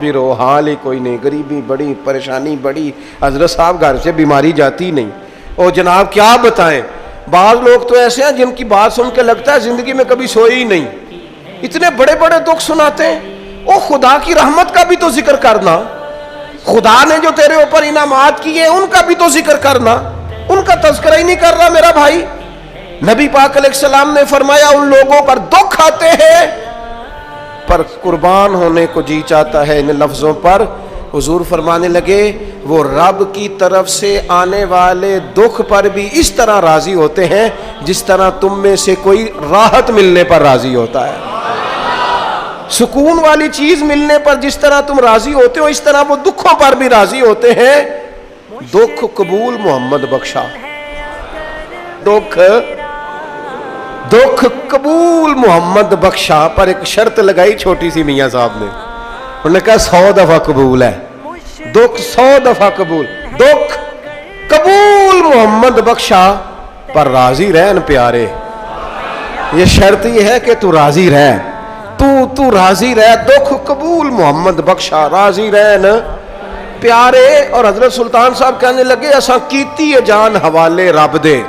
پھر وہ حال ہی کوئی نہیں، غریبی بڑی، پریشانی بڑی، حضرت صاحب گھر سے بیماری جاتی نہیں۔ اور جناب کیا بتائیں، بعض لوگ تو ایسے ہیں جن کی بات سن کے لگتا ہے زندگی میں کبھی سوئے ہی نہیں، اتنے بڑے بڑے دکھ سناتے ہیں۔ او خدا کی رحمت کا بھی تو ذکر کرنا، خدا نے جو تیرے اوپر انعامات کیے ان کا بھی تو ذکر کرنا، ان کا تذکرہ ہی نہیں کر رہا میرا بھائی۔ نبی پاک علیہ السلام نے فرمایا ان لوگوں پر دکھ آتے ہیں پر قربان ہونے کو جی چاہتا ہے۔ ان لفظوں پر حضور فرمانے لگے وہ رب کی طرف سے آنے والے دکھ پر بھی اس طرح راضی ہوتے ہیں جس طرح تم میں سے کوئی راحت ملنے پر راضی ہوتا ہے۔ سکون والی چیز ملنے پر جس طرح تم راضی ہوتے ہو اس طرح وہ دکھوں پر بھی راضی ہوتے ہیں۔ دکھ قبول محمد بخشا، دکھ قبول محمد بخشا، پر ایک شرط لگائی چھوٹی سی میاں صاحب نے، انہوں نے کہا 100 دفعہ قبول ہے، دکھ 100 دفعہ قبول، دکھ قبول محمد بخشا پر راضی رہن پیارے۔ یہ شرط یہ ہے کہ تو راضی رہ، تو راضی رہ، دکھ قبول محمد بخشا، راضی رہن پیارے۔ اور حضرت سلطان صاحب کہنے لگے ایسا کیتی ہے جان حوالے رب دے،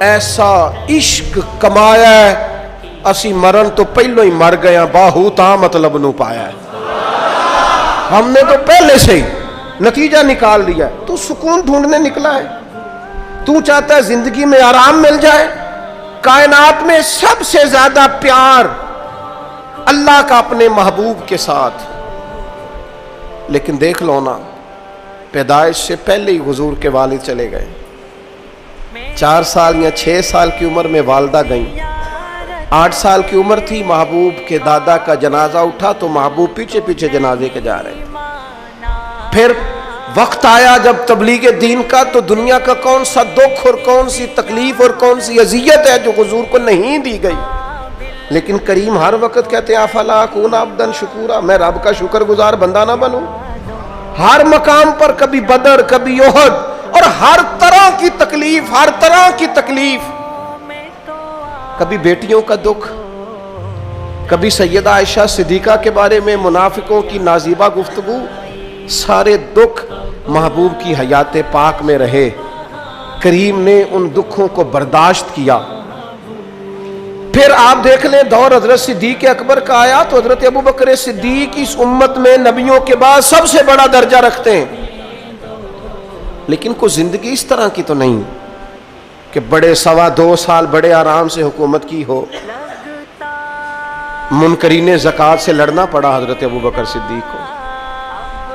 ایسا عشق کمایا ہے اسی مرن تو پہلو ہی مر گیا، باہو تا مطلب نو پایا ہے۔ ہم نے تو پہلے سے ہی نتیجہ نکال لیا ہے۔ تو سکون ڈھونڈنے نکلا ہے، تو چاہتا ہے زندگی میں آرام مل جائے۔ کائنات میں سب سے زیادہ پیار اللہ کا اپنے محبوب کے ساتھ، لیکن دیکھ لو نا پیدائش سے پہلے ہی حضور کے والد چلے گئے، 4 سال یا 6 سال کی عمر میں والدہ گئیں، 8 سال کی عمر تھی محبوب کے دادا کا جنازہ اٹھا تو محبوب پیچھے پیچھے جنازے کے جا رہے ہیں۔ پھر وقت آیا جب تبلیغ دین کا تو دنیا کا کون سا دکھ اور کون سی تکلیف اور کون سی اذیت ہے جو حضور کو نہیں دی گئی، لیکن کریم ہر وقت کہتے ہیں افلا اکون عبدا شکورا، میں رب کا شکر گزار بندہ نہ بنوں۔ ہر مقام پر کبھی بدر کبھی احد اور ہر طرح کی تکلیف، ہر طرح کی تکلیف، کبھی بیٹیوں کا دکھ، کبھی سیدہ عائشہ صدیقہ کے بارے میں منافقوں کی نازیبہ گفتگو، سارے دکھ محبوب کی حیات پاک میں رہے۔ کریم نے ان دکھوں کو برداشت کیا۔ پھر آپ دیکھ لیں دور حضرت صدیق اکبر کا آیا تو حضرت ابو بکر صدیق اس امت میں نبیوں کے بعد سب سے بڑا درجہ رکھتے ہیں، لیکن کوئی زندگی اس طرح کی تو نہیں کہ بڑے 2.25 سال بڑے آرام سے حکومت کی ہو۔ منکرین زکوٰۃ سے لڑنا پڑا حضرت ابو بکر صدیق کو،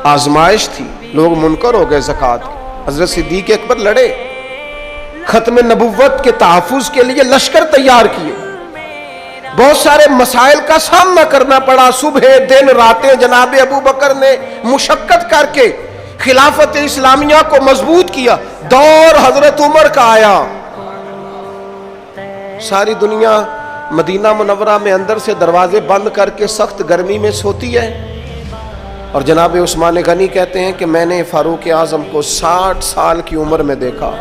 آزمائش تھی، لوگ منکر ہو گئے زکوٰۃ کے، حضرت صدیق اکبر لڑے، ختم نبوت کے تحفظ کے لیے لشکر تیار کیے، بہت سارے مسائل کا سامنا کرنا پڑا، صبح دن راتیں جناب ابو بکر نے مشقت کر کے خلافت اسلامیہ کو مضبوط کیا۔ دور حضرت عمر کا آیا، ساری دنیا مدینہ منورہ میں اندر سے دروازے بند کر کے سخت گرمی میں سوتی ہے، اور جناب عثمان غنی کہتے ہیں کہ میں نے فاروق اعظم کو 60 سال کی عمر میں دیکھا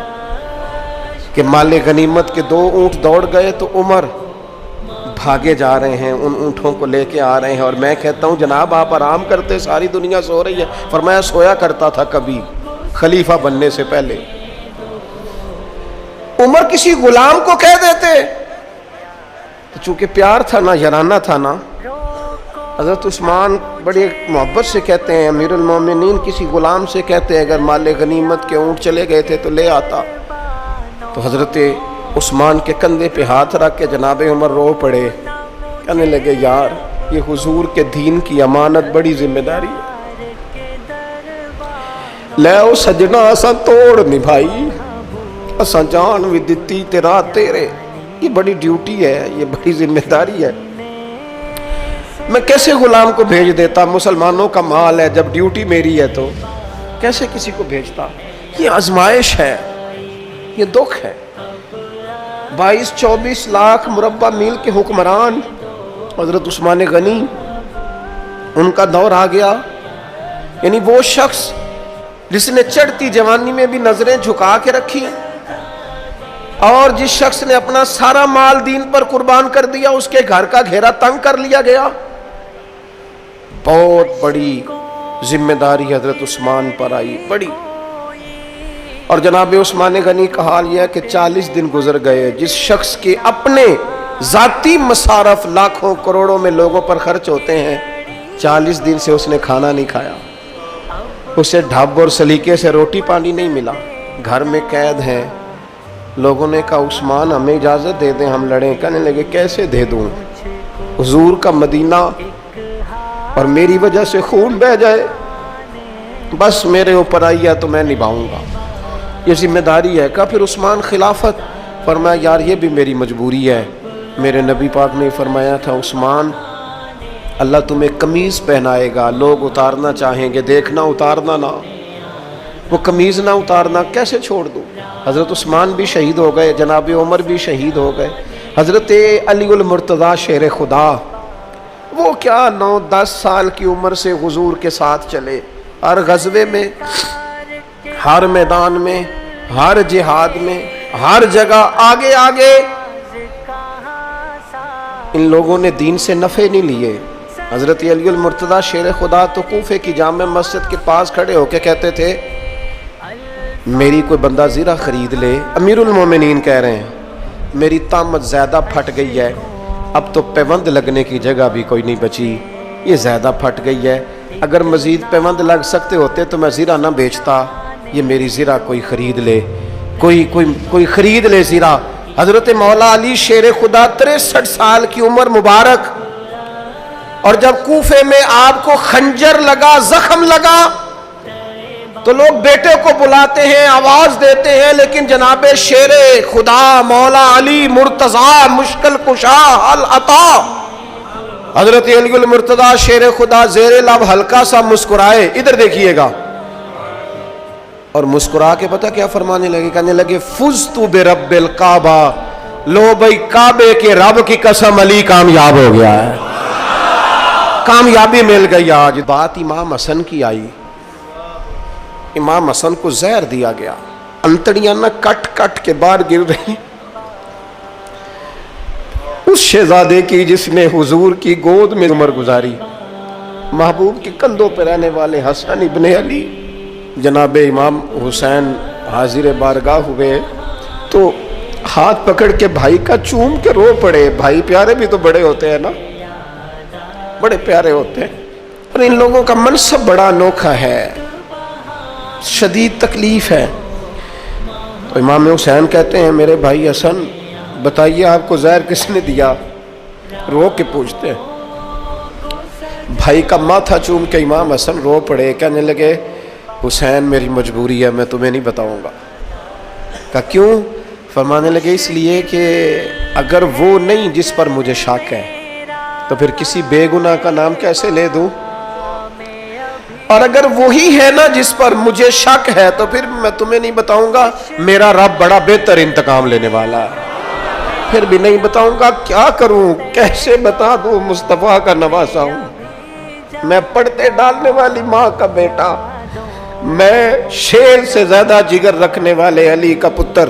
کہ مال غنیمت کے 2 اونٹ دوڑ گئے تو عمر بھاگے جا رہے ہیں، ان اونٹوں کو لے کے آ رہے ہیں، اور میں کہتا ہوں جناب آپ آرام کرتے، ساری دنیا سو رہی ہے۔ فرمایا سویا کرتا تھا کبھی خلیفہ بننے سے پہلے۔ عمر کسی غلام کو کہہ دیتے تو چونکہ پیار تھا نا، یارانہ تھا نا، حضرت عثمان بڑے محبت سے کہتے ہیں امیر المومنین کسی غلام سے کہتے اگر مال غنیمت کے اونٹ چلے گئے تھے تو لے آتا، تو حضرت عثمان کے کندھے پہ ہاتھ رکھ کے جناب عمر رو پڑے، کہنے لگے یار یہ حضور کے دین کی امانت بڑی ذمہ داری ہے، لے او سجنا اساں توڑ نبھائی، اساں جان بھی دتی تیرا تیرے، یہ بڑی ڈیوٹی ہے، یہ بڑی ذمہ داری ہے، میں کیسے غلام کو بھیج دیتا، مسلمانوں کا مال ہے، جب ڈیوٹی میری ہے تو کیسے کسی کو بھیجتا۔ یہ آزمائش ہے، یہ دکھ ہے۔ 22-24 لاکھ مربع میل کے حکمران حضرت عثمان غنی، ان کا دور آ گیا، یعنی وہ شخص جس نے چڑھتی جوانی میں بھی نظریں جھکا کے رکھی، اور جس شخص نے اپنا سارا مال دین پر قربان کر دیا، اس کے گھر کا گھیرا تنگ کر لیا گیا، بہت بڑی ذمہ داری حضرت عثمان پر آئی، بڑی. اور جناب عثمان غنی کا حال یہ ہے کہ 40 دن گزر گئے. جس شخص کے اپنے ذاتی مصارف لاکھوں کروڑوں میں لوگوں پر خرچ ہوتے ہیں، 40 دن سے اس نے کھانا نہیں کھایا، اسے ڈھب اور سلیقے سے روٹی پانی نہیں ملا، گھر میں قید ہے. لوگوں نے کہا عثمان ہمیں اجازت دے دیں ہم لڑیں. کہنے لگے کیسے دے دوں، حضور کا مدینہ اور میری وجہ سے خون بہہ جائے، بس میرے اوپر آئی ہے تو میں نبھاؤں گا، یہ ذمہ داری ہے. کہا پھر عثمان خلافت. فرمایا یار یہ بھی میری مجبوری ہے. میرے نبی پاک نے فرمایا تھا عثمان اللہ تمہیں قمیض پہنائے گا، لوگ اتارنا چاہیں گے، دیکھنا اتارنا نہ. وہ قمیض نہ اتارنا کیسے چھوڑ دوں. حضرت عثمان بھی شہید ہو گئے، جناب عمر بھی شہید ہو گئے. حضرت علی المرتضیٰ شیر خدا وہ کیا 9-10 سال کی عمر سے حضور کے ساتھ چلے، ہر غزوے میں، ہر میدان میں، ہر جہاد میں، ہر جگہ آگے آگے. ان لوگوں نے دین سے نفع نہیں لیے. حضرت علی المرتضیٰ شیر خدا تو کوفے کی جامع مسجد کے پاس کھڑے ہو کے کہتے تھے میری کوئی بندہ زیرہ خرید لے. امیر المومنین کہہ رہے ہیں میری طامت زیادہ پھٹ گئی ہے، اب تو پیوند لگنے کی جگہ بھی کوئی نہیں بچی، یہ زیادہ پھٹ گئی ہے، اگر مزید پیوند لگ سکتے ہوتے تو میں زیرہ نہ بیچتا، یہ میری زیرہ کوئی خرید لے، کوئی خرید لے زیرہ. حضرت مولا علی شیر خدا 63 سال کی عمر مبارک، اور جب کوفے میں آپ کو خنجر لگا، زخم لگا تو لوگ بیٹے کو بلاتے ہیں، آواز دیتے ہیں، لیکن جناب شیر خدا مولا علی مرتضیٰ مشکل کشا حل عطا حضرت علی المرتضیٰ شیر خدا زیر لب ہلکا سا مسکرائے، ادھر دیکھیے گا، اور مسکرا کے پتہ کیا فرمانے لگے، کہنے لگے فزت برب الکعبہ، لو بھائی کعبے کے رب کی قسم علی کامیاب ہو گیا ہے، کامیابی مل گئی. آج بات امام حسن کی آئی، امام حسن کو زہر دیا گیا، انتڑیاں نہ کٹ کٹ کے باہر گر رہی. اس شہزادے کی جس نے حضور کی گود میں عمر گزاری، محبوب کے کندھوں پہ رہنے والے حسن ابن علی، جناب امام حسین حاضر بارگاہ ہوئے تو ہاتھ پکڑ کے بھائی کا چوم کے رو پڑے. بھائی پیارے بھی تو بڑے ہوتے ہیں نا، بڑے پیارے ہوتے ہیں، اور ان لوگوں کا منصب بڑا انوکھا ہے، شدید تکلیف ہے. تو امام حسین کہتے ہیں میرے بھائی حسن بتائیے آپ کو زہر کس نے دیا، رو کے پوچھتے ہیں. بھائی کا ماتھا چوم کے امام حسن رو پڑے، کہنے لگے حسین میری مجبوری ہے، میں تمہیں نہیں بتاؤں گا. کہا کیوں؟ فرمانے لگے اس لیے کہ اگر وہ نہیں جس پر مجھے شک ہے تو پھر کسی بے گناہ کا نام کیسے لے دوں، اور اگر وہی ہے نا جس پر مجھے شک ہے تو پھر میں تمہیں نہیں بتاؤں گا. میرا رب بڑا بہتر انتقام لینے والا ہے، پھر بھی نہیں بتاؤں گا. کیا کروں، کیسے بتا دوں، مصطفیٰ کا نواسا ہوں، میں پردے ڈالنے والی ماں کا بیٹا، میں شیر سے زیادہ جگر رکھنے والے علی کا پتر،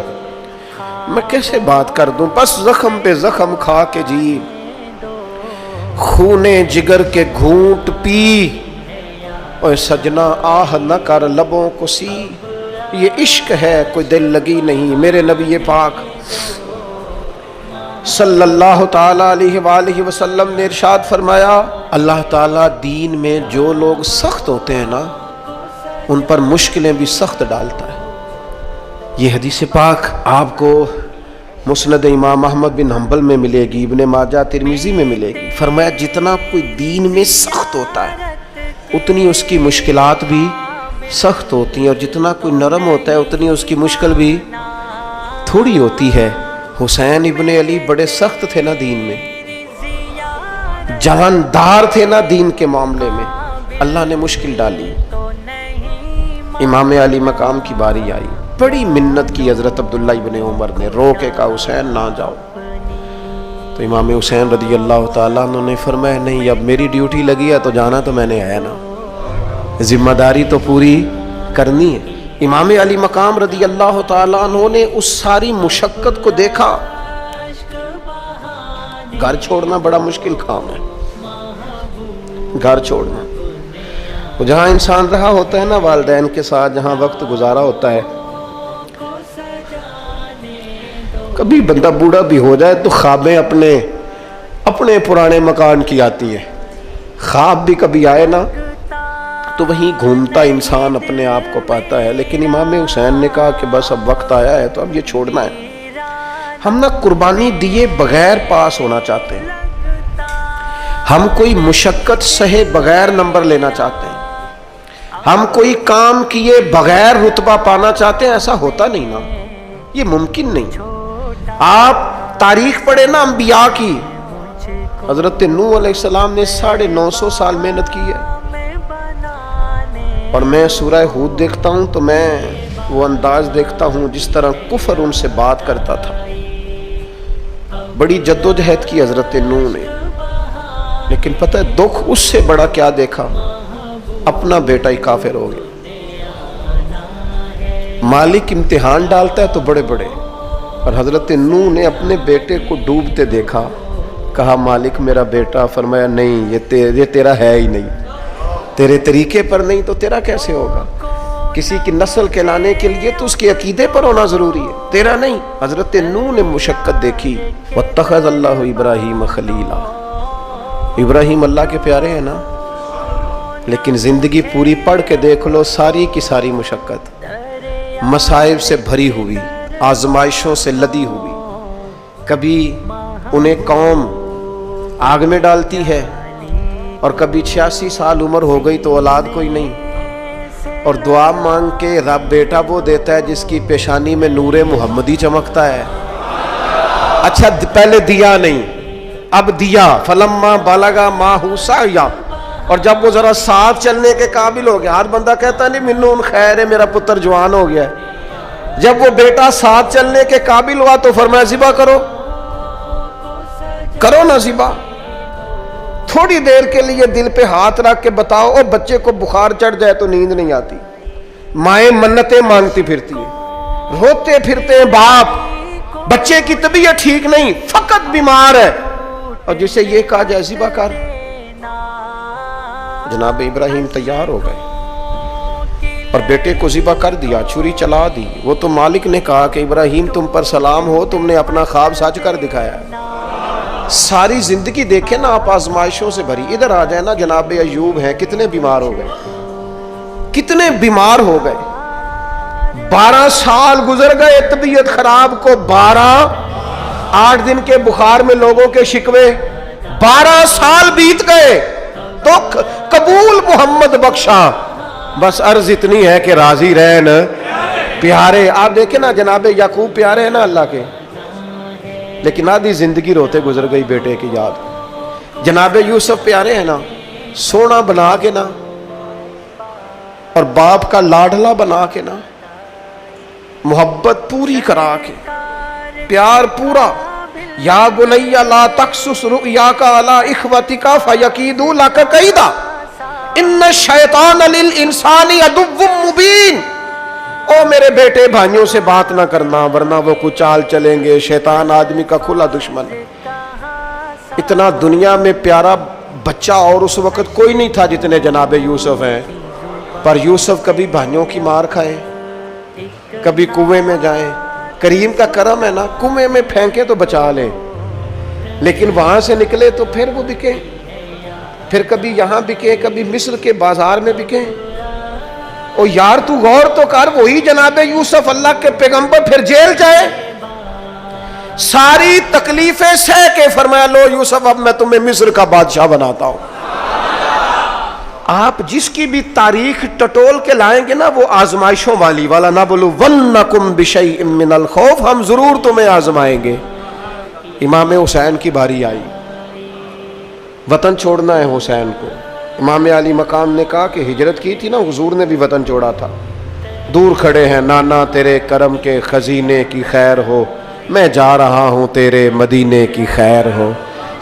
میں کیسے بات کر دوں. بس زخم پہ زخم کھا کے جی، خونے جگر کے گھونٹ پی، اور سجنا آہ نہ کر لبوں کو سی، یہ عشق ہے کوئی دل لگی نہیں. میرے نبی پاک صلی اللہ تعالیٰ علیہ وآلہ وسلم نے ارشاد فرمایا اللہ تعالیٰ دین میں جو لوگ سخت ہوتے ہیں نا ان پر مشکلیں بھی سخت ڈالتا ہے. یہ حدیث پاک آپ کو مسند امام احمد بن حنبل میں ملے گی، ابن ماجہ ترمذی میں ملے گی. فرمایا جتنا کوئی دین میں سخت ہوتا ہے اتنی اس کی مشکلات بھی سخت ہوتی ہیں، اور جتنا کوئی نرم ہوتا ہے اتنی اس کی مشکل بھی تھوڑی ہوتی ہے. حسین ابن علی بڑے سخت تھے نا دین میں، جاندار تھے نا دین کے معاملے میں، اللہ نے مشکل ڈالی. امام علی مقام کی باری آئی، بڑی منت کی حضرت عبداللہ ابن عمر نے، رو کے کہا حسین نہ جاؤ. تو امام حسین رضی اللہ تعالیٰ عنہ نے فرمایا نہیں اب میری ڈیوٹی لگی ہے تو جانا تو میں نے ہے نا، ذمہ داری تو پوری کرنی ہے. امام علی مقام رضی اللہ تعالیٰ عنہ نے اس ساری مشقت کو دیکھا. گھر چھوڑنا بڑا مشکل کام ہے، گھر چھوڑنا. جہاں انسان رہا ہوتا ہے نا والدین کے ساتھ، جہاں وقت گزارا ہوتا ہے، کبھی بندہ بوڑھا بھی ہو جائے تو خوابیں اپنے پرانے مکان کی آتی ہے. خواب بھی کبھی آئے نا تو وہیں گھومتا انسان اپنے آپ کو پاتا ہے. لیکن امام حسین نے کہا کہ بس اب وقت آیا ہے تو اب یہ چھوڑنا ہے. ہم نہ قربانی دیے بغیر پاس ہونا چاہتے ہیں، ہم کوئی مشقت سہے بغیر نمبر لینا چاہتے ہیں، ہم کوئی کام کیے بغیر رتبہ پانا چاہتے ہیں. ایسا ہوتا نہیں نا، یہ ممکن نہیں. آپ تاریخ پڑھیں نا انبیاء کی. حضرت نوح علیہ السلام نے 950 سال محنت کی ہے، اور میں سورہ ہود دیکھتا ہوں تو میں وہ انداز دیکھتا ہوں جس طرح کفر ان سے بات کرتا تھا. بڑی جدوجہد کی حضرت نوح نے، لیکن پتہ ہے دکھ اس سے بڑا کیا دیکھا؟ اپنا بیٹا ہی کافر ہو گیا. مالک امتحان ڈالتا ہے تو بڑے بڑے، اور حضرت نوح نے اپنے بیٹے کو ڈوبتے دیکھا. کہا مالک میرا بیٹا، فرمایا نہیں یہ تیرا ہے ہی نہیں، تیرے طریقے پر نہیں تو تیرا کیسے ہوگا؟ کسی کی نسل کہلانے کے لیے تو اس کے عقیدے پر ہونا ضروری ہے، تیرا نہیں. حضرت نوح نے مشقت دیکھی. واتخذ اللہ ابراہیم خلیلا. ابراہیم اللہ کے پیارے ہیں نا، لیکن زندگی پوری پڑھ کے دیکھ لو، ساری کی ساری مشقت مصائب سے بھری ہوئی، آزمائشوں سے لدی ہوئی. کبھی انہیں قوم آگ میں ڈالتی ہے، اور کبھی 86 سال عمر ہو گئی تو اولاد کوئی نہیں، اور دعا مانگ کے رب بیٹا وہ دیتا ہے جس کی پیشانی میں نور محمدی چمکتا ہے. اچھا پہلے دیا نہیں، اب دیا. فلما بلغا ماہ سعیا، اور جب وہ ذرا ساتھ چلنے کے قابل ہو گیا. ہر بندہ کہتا نہیں منون خیر ہے میرا پتر جوان ہو گیا. جب وہ بیٹا ساتھ چلنے کے قابل ہوا تو فرمایا ذبح کرو نا ذبح. تھوڑی دیر کے لیے دل پہ ہاتھ رکھ کے بتاؤ، اور بچے کو بخار چڑھ جائے تو نیند نہیں آتی، مائیں منتیں مانگتی پھرتی ہیں، روتے پھرتے ہیں باپ، بچے کی طبیعت ٹھیک نہیں، فقط بیمار ہے، اور جسے یہ کہا جائے ذبح کر. جناب ابراہیم تیار ہو گئے اور بیٹے کو ذبح کر دیا، چھری چلا دی. وہ تو مالک نے کہا کہ ابراہیم تم پر سلام ہو، تم نے اپنا خواب سچ کر دکھایا. ساری زندگی دیکھیں نا آپ آزمائشوں سے بھری. ادھر آ جائے نا جناب ایوب ہیں، کتنے بیمار ہو گئے، کتنے بیمار ہو گئے. 12 سال گزر گئے طبیعت خراب کو، 8 دن کے بخار میں لوگوں کے شکوے. 12 سال بیت گئے تو قبول محمد بخشا. بس عرض اتنی ہے کہ راضی رہن پیارے. آپ دیکھیں نا جناب یعقوب پیارے ہیں نا اللہ کے، لیکن آدھی زندگی روتے گزر گئی بیٹے کی یاد. جناب یوسف پیارے ہیں نا، سونا بنا کے نا، اور باپ کا لاڈلا بنا کے نا، محبت پوری کرا کے، پیار پورا. یا بنی لا تقصص رؤیاک علی اخوتک فیکیدوا لک کیدا ان الشیطان للانسان عدو مبین. او میرے بیٹے بھائیوں سے بات نہ کرنا ورنہ وہ کچھ چال چلیں گے، شیطان آدمی کا کھلا دشمن ہے. اتنا دنیا میں پیارا بچہ اور اس وقت کوئی نہیں تھا جتنے جناب یوسف ہیں. پر یوسف کبھی بھائیوں کی مار کھائے، کبھی کنویں میں جائیں. کریم کا کرم ہے نا، کنویں میں پھینکے تو بچا لیں، لیکن وہاں سے نکلے تو پھر وہ بکے، پھر کبھی یہاں بکے، کبھی مصر کے بازار میں بکے. او یار تو غور تو کر، وہی جناب یوسف اللہ کے پیغمبر پھر جیل جائے، ساری تکلیفیں سہ کے فرمایا لو یوسف اب میں تمہیں مصر کا بادشاہ بناتا ہوں. آپ جس کی بھی تاریخ ٹٹول کے لائیں گے نا وہ آزمائشوں والی والا نَبْلُوَنَّكُمْ بِشَيْءٍ مِّنَ الْخَوْفِ، ہم ضرور تمہیں آزمائیں گے. امام حسین کی باری آئی، وطن چھوڑنا ہے حسین کو. امام علی مقام نے کہا کہ ہجرت کی تھی نا، حضور نے بھی وطن چھوڑا تھا. دور کھڑے ہیں نانا تیرے کرم کے خزینے کی خیر ہو، میں جا رہا ہوں تیرے مدینے کی خیر ہو.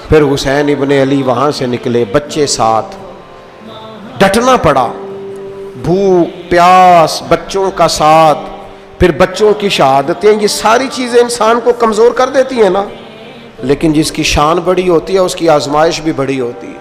پھر حسین ابن علی وہاں سے نکلے، بچے ساتھ، ڈٹنا پڑا، بھوک پیاس، بچوں کا ساتھ، پھر بچوں کی شہادتیں. یہ ساری چیزیں انسان کو کمزور کر دیتی ہیں نا، لیکن جس کی شان بڑی ہوتی ہے اس کی آزمائش بھی بڑی ہوتی ہے.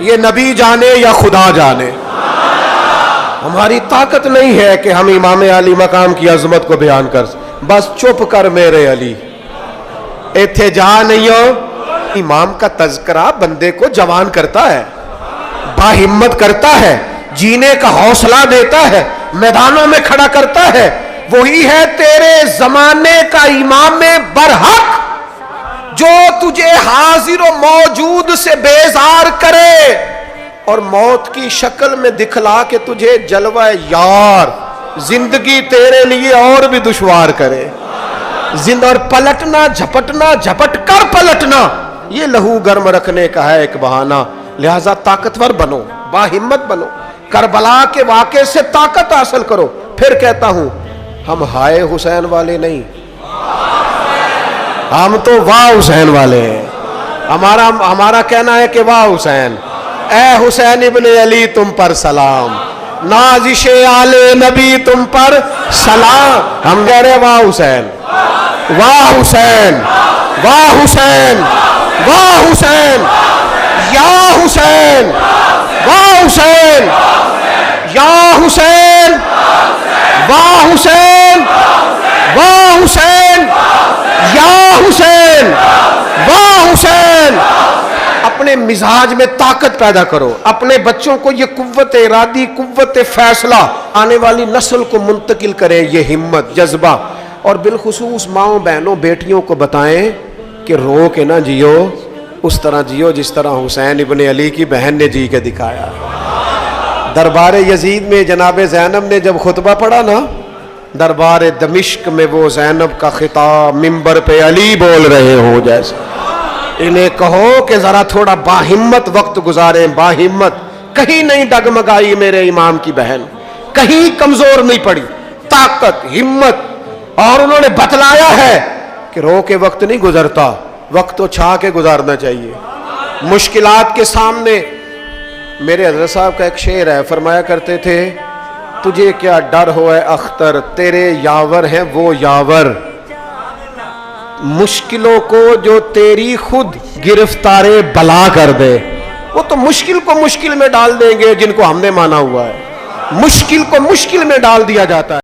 یہ نبی جانے یا خدا جانے. ہماری طاقت نہیں ہے کہ ہم امام علی مقام کی عظمت کو بیان کر. بس چپ کر میرے علی, ایتھے جا نہیں ہو. امام کا تذکرہ بندے کو جوان کرتا ہے, باہمت کرتا ہے, جینے کا حوصلہ دیتا ہے, میدانوں میں کھڑا کرتا ہے. وہی ہے تیرے زمانے کا امام برحق جو تجھے حاضر و موجود سے بیزار کرے اور موت کی شکل میں دکھلا کے تجھے جلوہ یار زندگی تیرے لیے اور بھی دشوار کرے. اور پلٹنا جھپٹنا, جھپٹ کر پلٹنا, یہ لہو گرم رکھنے کا ہے ایک بہانہ. لہذا طاقتور بنو, باہمت بنو, کربلا کے واقعے سے طاقت حاصل کرو. پھر کہتا ہوں ہم ہائے حسین والے نہیں, ہم تو واہ حسین والے ہیں. ہمارا کہنا ہے کہ واہ حسین, اے حسین ابن علی تم پر سلام, نازش آل نبی تم پر سلام. ہم کہہ رہے واہ حسین, واہ حسین, واہ حسین, واہ حسین, یا حسین, واہ حسین, یا حسین, واہ حسین, واہ حسین, یا حسین, واہ حسین. اپنے مزاج میں طاقت پیدا کرو, اپنے بچوں کو یہ قوت ارادی, قوت فیصلہ آنے والی نسل کو منتقل کریں. یہ ہمت, جذبہ, اور بالخصوص ماؤں بہنوں بیٹیوں کو بتائیں کہ رو کے نہ جیو, اس طرح جیو جس طرح حسین ابن علی کی بہن نے جی کے دکھایا. دربار یزید میں جناب زینب نے جب خطبہ پڑھا نا, دربار دمشق میں وہ زینب کا خطاب منبر پہ علی بول رہے ہوں جیسے. انہیں کہو کہ ذرا تھوڑا باہمت وقت گزاریں, باہمت. کہیں نہیں ڈگمگائی میرے امام کی بہن, کہیں کمزور نہیں پڑی, طاقت, ہمت. اور انہوں نے بتلایا ہے کہ رو کے وقت نہیں گزرتا, وقت تو چھا کے گزارنا چاہیے. مشکلات کے سامنے میرے حضرت صاحب کا ایک شعر ہے, فرمایا کرتے تھے تجھے کیا ڈر ہو اے اختر, تیرے یاور ہیں وہ یاور, مشکلوں کو جو تیری خود گرفتار بلا کر دے. وہ تو مشکل کو مشکل میں ڈال دیں گے جن کو ہم نے مانا ہوا ہے, مشکل کو مشکل میں ڈال دیا جاتا ہے.